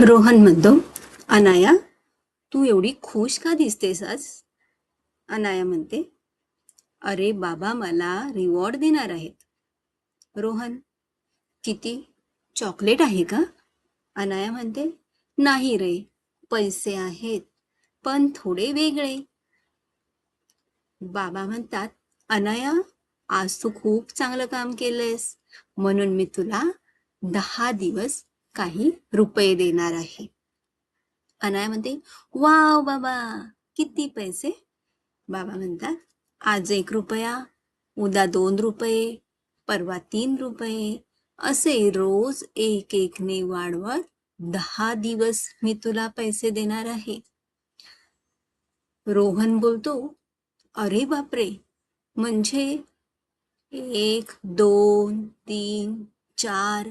रोहन म्हणतो, अनाया, तू एवढी खुश का दिसतेस आज? अनाया म्हणते, अरे बाबा, मला रिवॉर्ड देणार आहेत. रोहन, किती? चॉकलेट आहे का? अनाया म्हणते, नाही रे, पैसे आहेत, पण थोडे वेगळे. बाबा म्हणतात, अनाया, आज तू खूप चांगलं काम केलंयस, म्हणून मी तुला 10 दिवस काही रुपये देणार आहे. अनाया म्हणते, वाव बाबा, किती पैसे? बाबा म्हणतात, आज 1 रुपया, उद्या 2 रुपये, परवा 3 रुपये, असे रोज एक एकने वाढवत 10 दिवस मी तुला पैसे देणार आहे. रोहन बोलतो, अरे बापरे, म्हणजे 1, 2, 3, 4,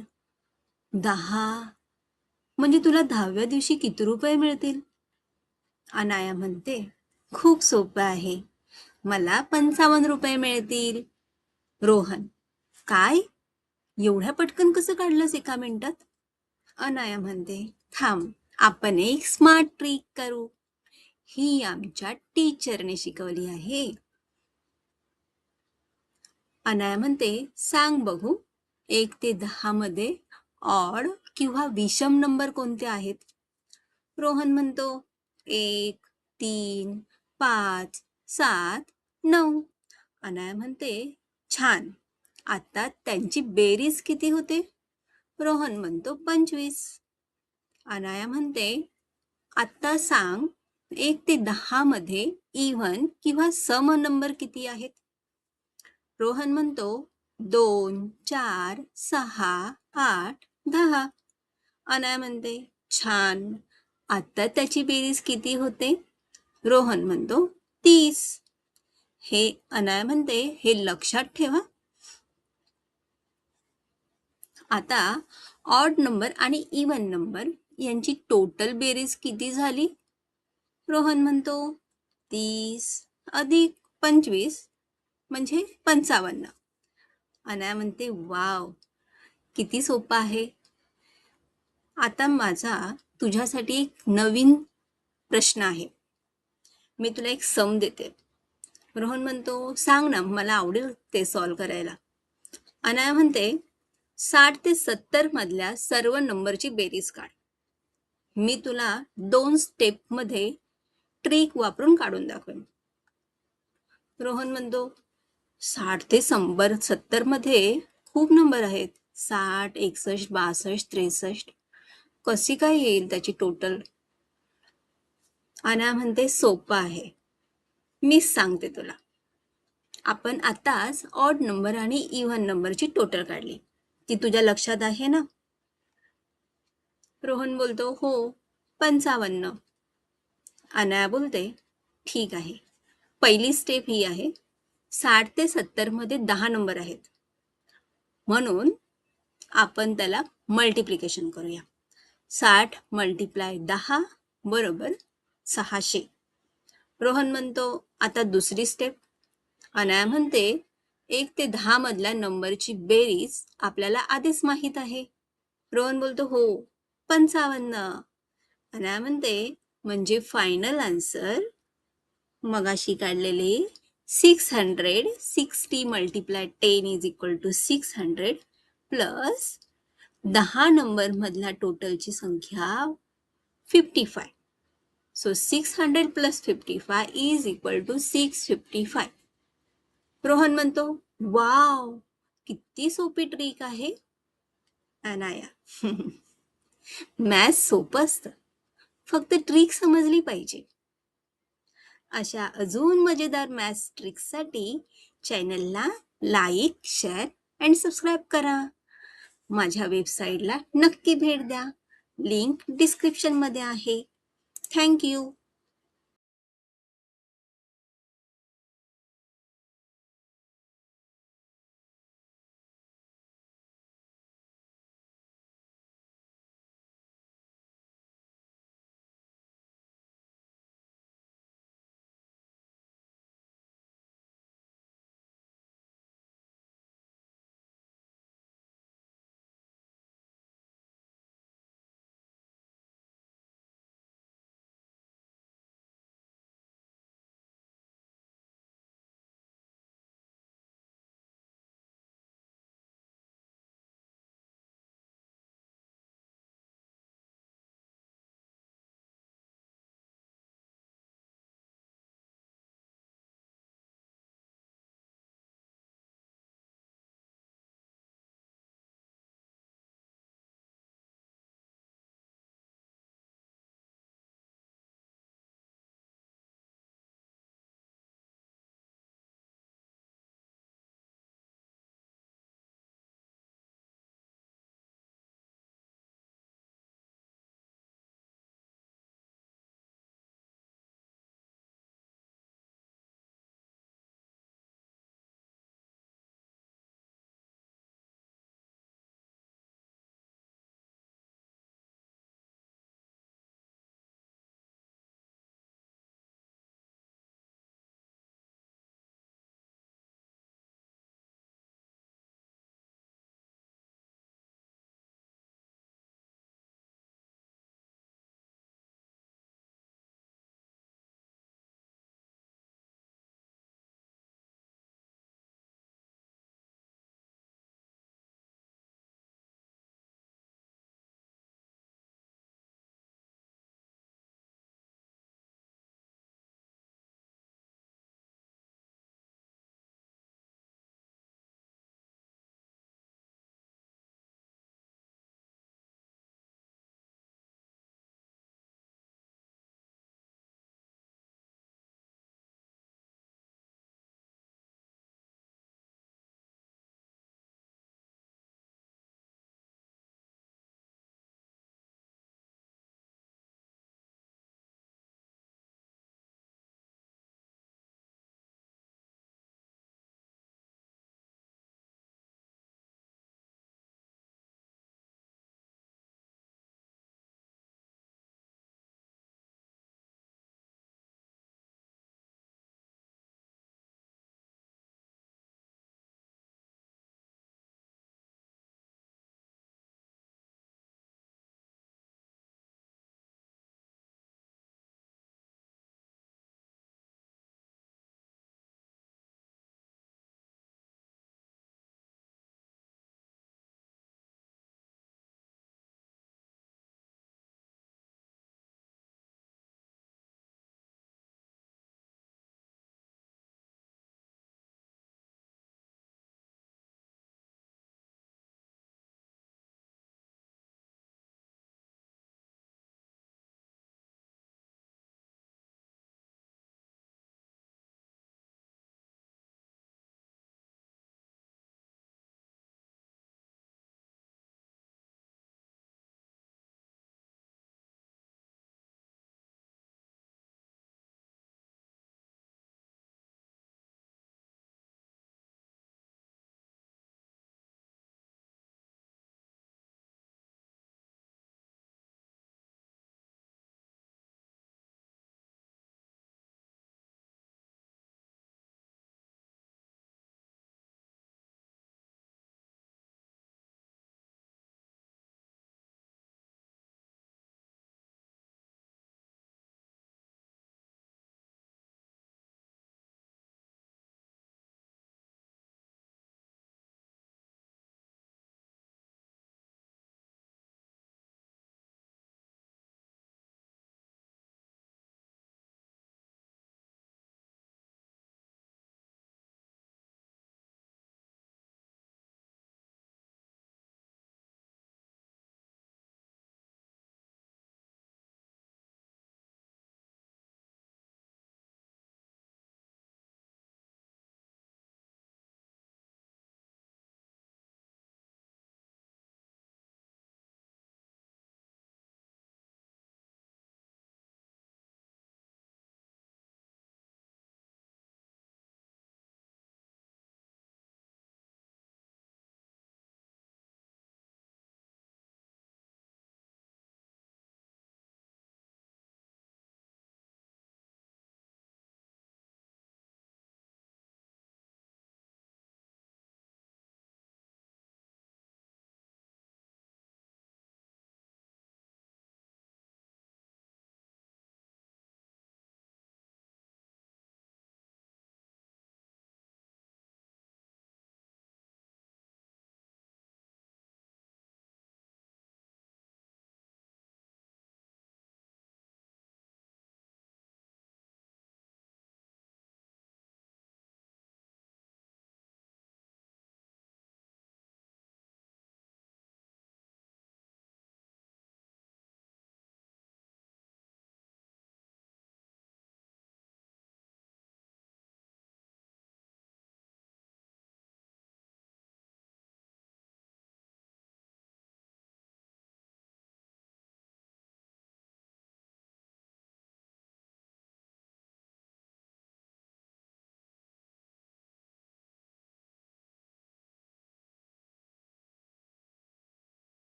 10, म्हणजे तुला 10व्या दिवशी किती रुपये मिळतील? अनाया म्हणते, खूप सोपं आहे, मला 55 रुपये मिळतील. रोहन, काय? एवढ्या पटकन कसं काढलंस 1 मिनिटात? अनाया म्हणते, थांब, आपण एक स्मार्ट ट्रिक करू. ही आमच्या टीचरने शिकवली आहे. अनाया म्हणते, सांग बघू, 1 ते 10 मध्ये ऑड किंवा विषम नंबर कोणते आहेत? रोहन म्हणतो, 1, 3, 5, 7, 9. अनाया म्हणते, छान, आता त्यांची बेरीज किती होते? रोहन म्हणतो, 25. अनाया म्हणते, आता सांग, 1 ते 10 मध्ये इव्हन किंवा सम नंबर किती आहेत? रोहन म्हणतो, 2, 4, 6, 8, 10. अनाया म्हणते, छान, आता त्याची बेरीज किती होते? रोहन म्हणतो, 30. हे अनाया म्हणते, हे लक्षात ठेवा. आता ऑड नंबर आणि इव्हन नंबर यांची टोटल बेरीज किती झाली? रोहन म्हणतो, 30 अधिक 25 म्हणजे 55. अनाया म्हणते, वाव, किती सोपं आहे. आता माझा तुझ्यासाठी एक नवीन प्रश्न आहे. मी तुला एक सम देते. रोहन म्हणतो, सांग ना, मला आवडेल ते सॉल्व करायला. अनाया म्हणते, 60 ते 70 मधल्या सर्व नंबरची बेरीज काढ. मी तुला 2 स्टेपमध्ये ट्रिक वापरून काढून दाखवेन. रोहन म्हणतो, 60 ते 70 मध्ये खूप नंबर आहेत. 60, 61, 62, 63. कशी काय येईल त्याची टोटल? अनाया म्हणते, सोपं आहे, मीच सांगते तुला. आपण आताच ऑड नंबर आणि इव्हन नंबरची टोटल काढली. ती तुझ्या लक्षात आहे ना? रोहन बोलतो, हो, 55. अनाया बोलते, ठीक आहे, पहिली स्टेप ही आहे, 60 ते 70 मध्ये 10 नंबर आहेत, म्हणून आपण त्याला मल्टिप्लिकेशन करूया. 60 मल्टिप्लाय 10 बरोबर 600. रोहन म्हणतो, आता दुसरी स्टेप. अनाया म्हणते, 1 ते 10 मधल्या नंबरची बेरीज आपल्याला आधीच माहित आहे. रोहन बोलतो, हो, 55. अनाया म्हणते, म्हणजे फायनल आन्सर मगाशी काढलेले 660 multiply 10 is equal to 600 plus 10 number मधल्या टोटलची संख्या 55. So 600 plus 55 is equal to 655. Rohan म्हणतो, वाव, किती सोपी ट्रिक आहे. अनाया, मॅथ्स सोपं असतं, फक्त ट्रिक समजली पाहिजे. अशा अजून मजेदार मॅथ्स ट्रिक्ससाठी चॅनलला लाईक, शेअर अँड सबस्क्राईब करा. माझ्या वेबसाईटला नक्की भेट द्या, लिंक डिस्क्रिप्शनमध्ये आहे. थँक्यू.